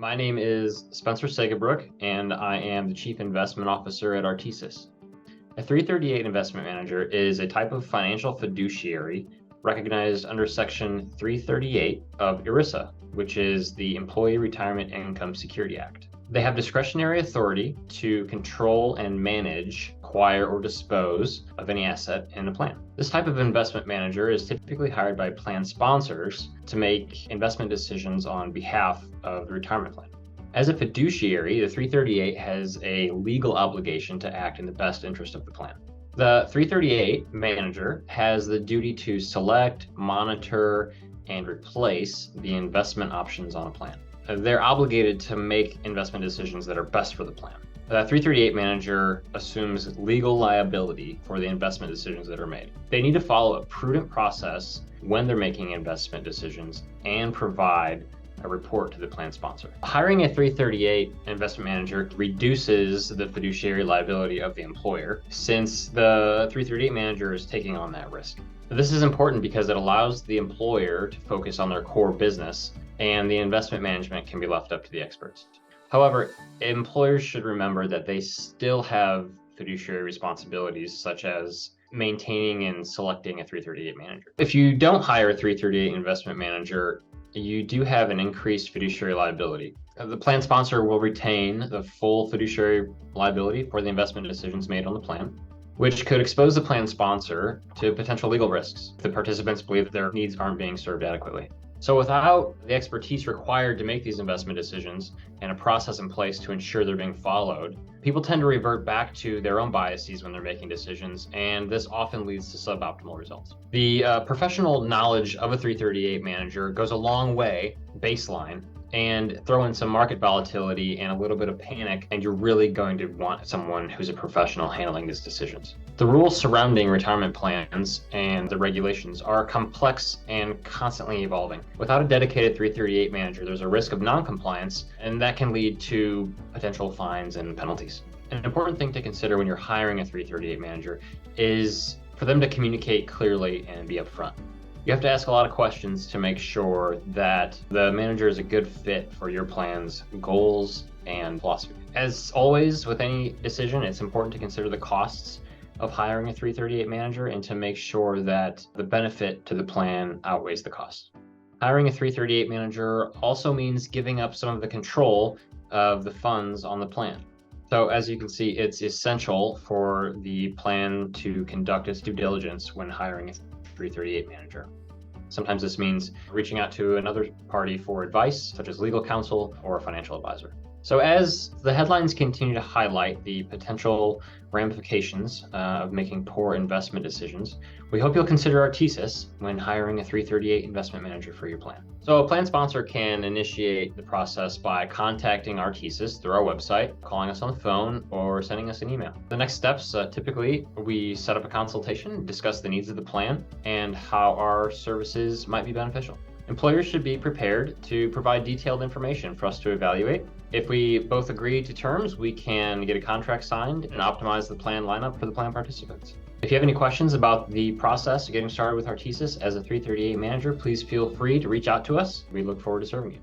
My name is Spencer Segabrook, and I am the Chief Investment Officer at Artesys. A 338 investment manager is a type of financial fiduciary recognized under Section 338 of ERISA, which is the Employee Retirement Income Security Act. They have discretionary authority to control and manage, acquire, or dispose of any asset in a plan. This type of investment manager is typically hired by plan sponsors to make investment decisions on behalf of the retirement plan. As a fiduciary, the 338 has a legal obligation to act in the best interest of the plan. The 338 manager has the duty to select, monitor, and replace the investment options on a plan. They're obligated to make investment decisions that are best for the plan. The 338 manager assumes legal liability for the investment decisions that are made. They need to follow a prudent process when they're making investment decisions and provide a report to the plan sponsor. Hiring a 338 investment manager reduces the fiduciary liability of the employer, since the 338 manager is taking on that risk. This is important because it allows the employer to focus on their core business, and the investment management can be left up to the experts. However, employers should remember that they still have fiduciary responsibilities, such as maintaining and selecting a 338 manager. If you don't hire a 338 investment manager, you do have an increased fiduciary liability. The plan sponsor will retain the full fiduciary liability for the investment decisions made on the plan, which could expose the plan sponsor to potential legal risks if the participants believe that their needs aren't being served adequately. So without the expertise required to make these investment decisions and a process in place to ensure they're being followed, people tend to revert back to their own biases when they're making decisions, and this often leads to suboptimal results. The professional knowledge of a 338 manager goes a long way, baseline, and throw in some market volatility and a little bit of panic, and you're really going to want someone who's a professional handling these decisions. The rules surrounding retirement plans and the regulations are complex and constantly evolving. Without a dedicated 338 manager, there's a risk of non-compliance, and that can lead to potential fines and penalties. An important thing to consider when you're hiring a 338 manager is for them to communicate clearly and be upfront. You have to ask a lot of questions to make sure that the manager is a good fit for your plan's goals and philosophy. As always, with any decision, it's important to consider the costs of hiring a 338 manager and to make sure that the benefit to the plan outweighs the cost. Hiring a 338 manager also means giving up some of the control of the funds on the plan. So as you can see, it's essential for the plan to conduct its due diligence when hiring a 338 manager. Sometimes this means reaching out to another party for advice, such as legal counsel or a financial advisor. So as the headlines continue to highlight the potential ramifications of making poor investment decisions, we hope you'll consider Artesys when hiring a 338 investment manager for your plan. So a plan sponsor can initiate the process by contacting Artesys through our website, calling us on the phone, or sending us an email. The next steps, typically we set up a consultation, discuss the needs of the plan, and how our services might be beneficial. Employers should be prepared to provide detailed information for us to evaluate. If we both agree to terms, we can get a contract signed and optimize the plan lineup for the plan participants. If you have any questions about the process of getting started with Artesys as a 338 manager, please feel free to reach out to us. We look forward to serving you.